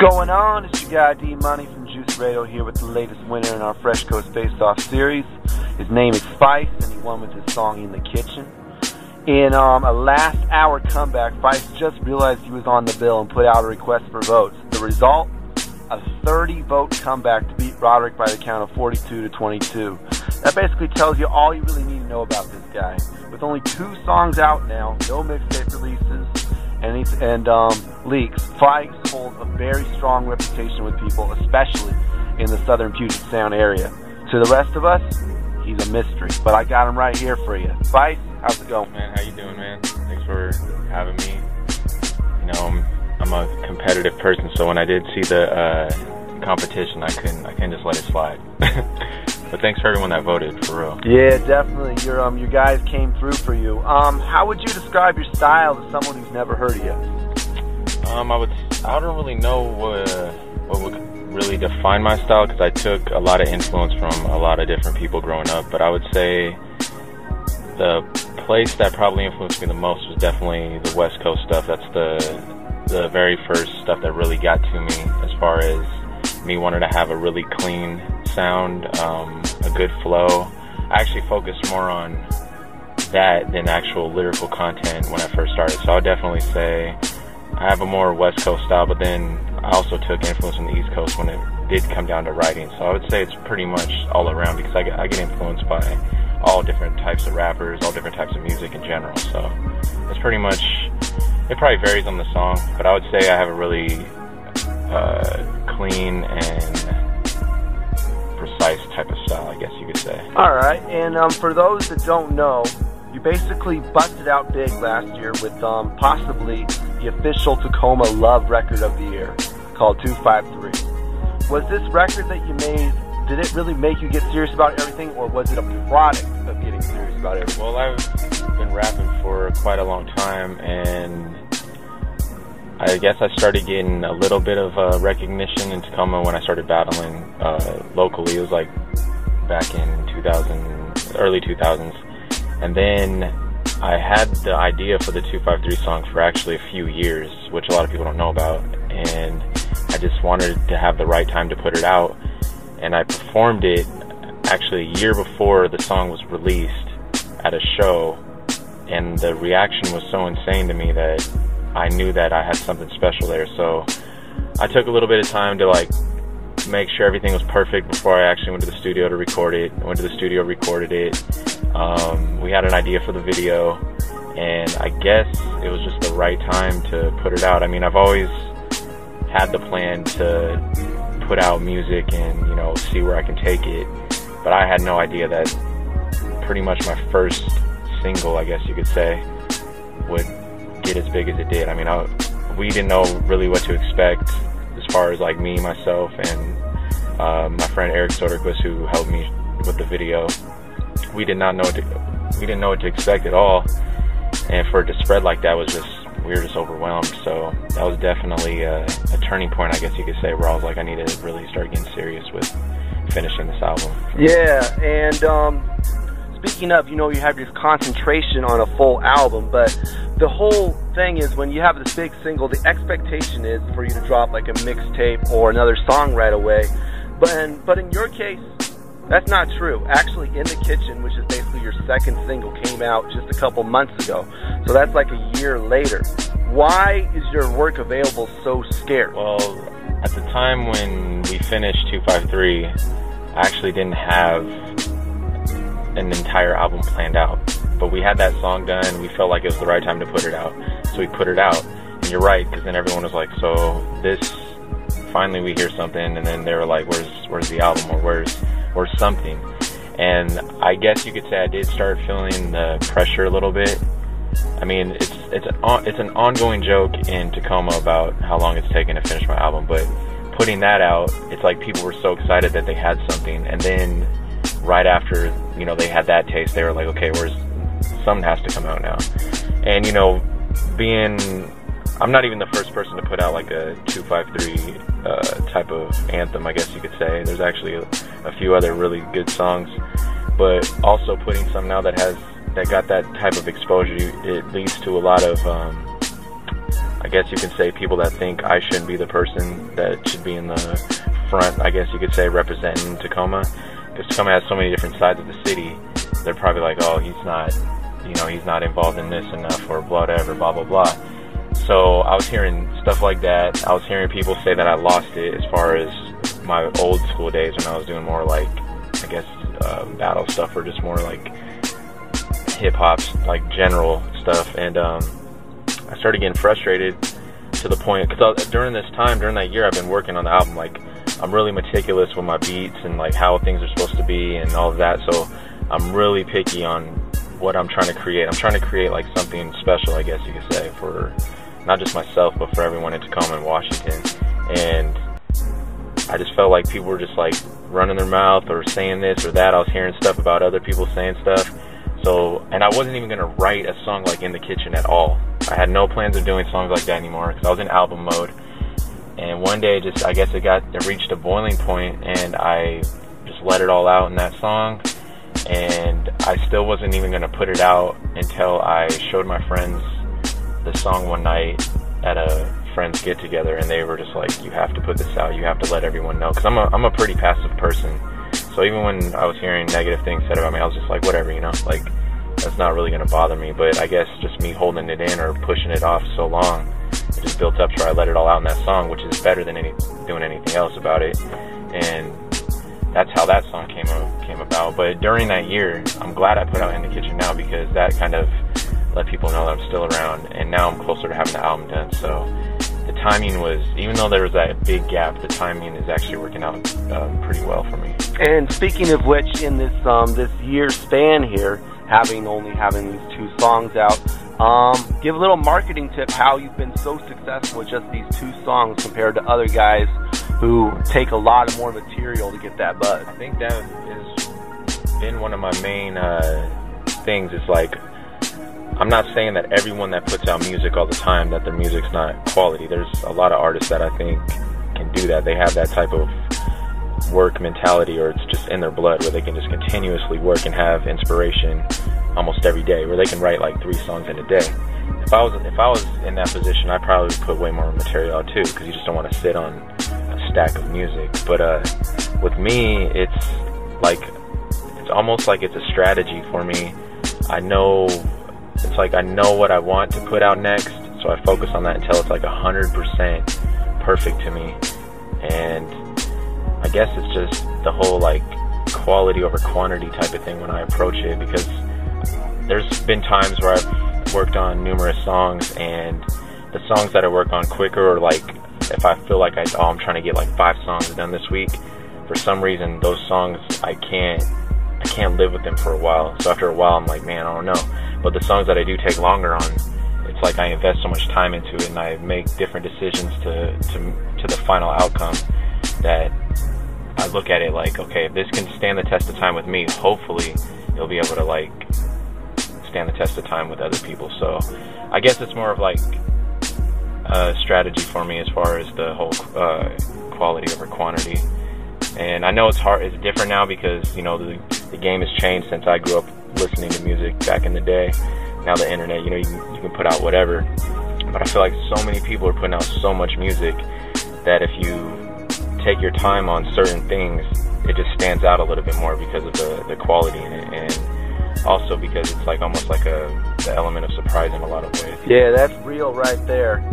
Going on? It's your guy D Money from Juice Radio here with the latest winner in our Fresh Coast Face Off series. His name is Fice, and he won with his song In the Kitchen. In a last hour comeback, Fice just realized he was on the bill and put out a request for votes. The result? A 30-vote comeback to beat Roderick by the count of 42-22. That basically tells you all you really need to know about this guy. With only 2 songs out now, no mixtape releases, and leaks, Fice holds a very strong reputation with people, especially in the southern Puget Sound area. To the rest of us, he's a mystery, but I got him right here for you. Fice, how's it going? Man, how you doing, man? Thanks for having me. You know, I'm a competitive person, so when I did see the competition, I couldn't just let it slide. But thanks for everyone that voted, for real. Yeah, definitely. Your guys came through for you. How would you describe your style to someone who's never heard of you? I don't really know what would really define my style, because I took a lot of influence from a lot of different people growing up. But I would say the place that probably influenced me the most was definitely the West Coast stuff. That's the very first stuff that really got to me, as far as me wanting to have a really clean sound, a good flow. I actually focused more on that than actual lyrical content when I first started. So I would definitely say I have a more West Coast style, but then I also took influence from the East Coast when it did come down to writing. So I would say it's pretty much all around, because I get influenced by all different types of rappers, all different types of music in general. So it's pretty much, it probably varies on the song, but I would say I have a really clean and precise type of style, I guess you could say. Alright, and for those that don't know, you basically busted out big last year with possibly the official Tacoma Love Record of the Year, called 253. Was this record that you made, did it really make you get serious about everything, or was it a product of getting serious about everything? Well, I've been rapping for quite a long time, and I guess I started getting a little bit of recognition in Tacoma when I started battling locally. It was like back in early 2000s. And then I had the idea for the 253 song for actually a few years, which a lot of people don't know about. And I just wanted to have the right time to put it out. And I performed it actually a year before the song was released at a show. And the reaction was so insane to me that I knew that I had something special there. So I took a little bit of time to make sure everything was perfect before I actually went to the studio to record it. I went to the studio, recorded it. We had an idea for the video, and I guess it was just the right time to put it out. I mean, I've always had the plan to put out music and, you know, see where I can take it, but I had no idea that pretty much my first single, I guess you could say, would get as big as it did. I mean, we didn't know really what to expect, as far as like me, myself, and my friend Eric Soderquist, who helped me with the video. We didn't know what to expect at all, and for it to spread like that we were just overwhelmed. So that was definitely a turning point, I guess you could say, where I was like, I need to really start getting serious with finishing this album. Yeah, and speaking of, you know, you have this concentration on a full album, but the whole thing is, when you have this big single, the expectation is for you to drop like a mixtape or another song right away. But in your case, that's not true. Actually, In the Kitchen, which is basically your second single, came out just a couple months ago. So that's like a year later. Why is your work available so scarce? Well, at the time when we finished 253, I actually didn't have an entire album planned out. But we had that song done. We felt like it was the right time to put it out. So we put it out. And you're right, because then everyone was like, so this, finally we hear something, and then they were like, where's the album, or where's something. And I guess you could say I did start feeling the pressure a little bit. I mean, it's an ongoing joke in Tacoma about how long it's taken to finish my album, but putting that out, it's like people were so excited that they had something, and then right after, you know, they had that taste, they were like, okay, something has to come out now. And, you know, I'm not even the first person to put out like a 253 type of anthem, I guess you could say. There's actually a few other really good songs, but also putting something out that got that type of exposure, it leads to a lot of I guess you can say people that think I shouldn't be the person that should be in the front, I guess you could say, representing Tacoma. Because Tacoma has so many different sides of the city. They're probably like, oh, he's not involved in this enough, or whatever, blah, blah, blah. So I was hearing stuff like that. I was hearing people say that I lost it as far as my old school days when I was doing more like, I guess, battle stuff, or just more like hip-hop, like general stuff. And I started getting frustrated to the point, because during that year, I've been working on the album. Like, I'm really meticulous with my beats and like how things are supposed to be and all of that. So I'm really picky on what I'm trying to create. I'm trying to create like something special, I guess you could say, for not just myself, but for everyone in Tacoma and Washington. And I just felt like people were just like running their mouth or saying this or that. I was hearing stuff about other people saying stuff. So, and I wasn't even going to write a song like In the Kitchen at all. I had no plans of doing songs like that anymore, because I was in album mode. And one day, I guess it reached a boiling point, and I just let it all out in that song. And I still wasn't even going to put it out until I showed my friends the song one night at a friend's get together, and they were just like, you have to put this out, you have to let everyone know. Because I'm a pretty passive person. So even when I was hearing negative things said about me, I was just like, whatever, like, that's not really going to bother me. But I guess just me holding it in or pushing it off so long, it just built up to where I let it all out in that song, which is better than doing anything else about it. And that's how that song came about. But during that year, I'm glad I put out In the Kitchen now, because that kind of let people know that I'm still around, and now I'm closer to having the album done. So the timing was, even though there was that big gap, the timing is actually working out pretty well for me. And speaking of which, in this year span here, only having these 2 songs out, give a little marketing tip how you've been so successful with just these 2 songs compared to other guys who take a lot more material to get that buzz. I think that has been one of my main things. Is like, I'm not saying that everyone that puts out music all the time, that their music's not quality. There's a lot of artists that I think can do that. They have that type of work mentality, or it's just in their blood, where they can just continuously work and have inspiration almost every day, where they can write like 3 songs in a day. If I was in that position, I'd probably put way more material out too, because you just don't want to sit on a stack of music. But with me, it's almost like it's a strategy for me. I know what I want to put out next, so I focus on that until it's like 100% perfect to me. And I guess it's just the whole like quality over quantity type of thing when I approach it, because there's been times where I've worked on numerous songs, and the songs that I work on quicker, or like if I feel like I'm trying to get like 5 songs done this week, for some reason those songs I can't live with them for a while. So after a while I'm like, man, I don't know. But the songs that I do take longer on, it's like I invest so much time into it, and I make different decisions to the final outcome, that I look at it like, okay, if this can stand the test of time with me, hopefully it'll be able to like stand the test of time with other people. So I guess it's more of like a strategy for me as far as the whole quality over quantity. And I know it's hard, it's different now, because the game has changed since I grew up listening to music back in the day. Now the internet, you can put out whatever. But I feel like so many people are putting out so much music that if you take your time on certain things, it just stands out a little bit more because of the quality in it, and also because it's like almost like the element of surprise in a lot of ways. Yeah, that's real right there.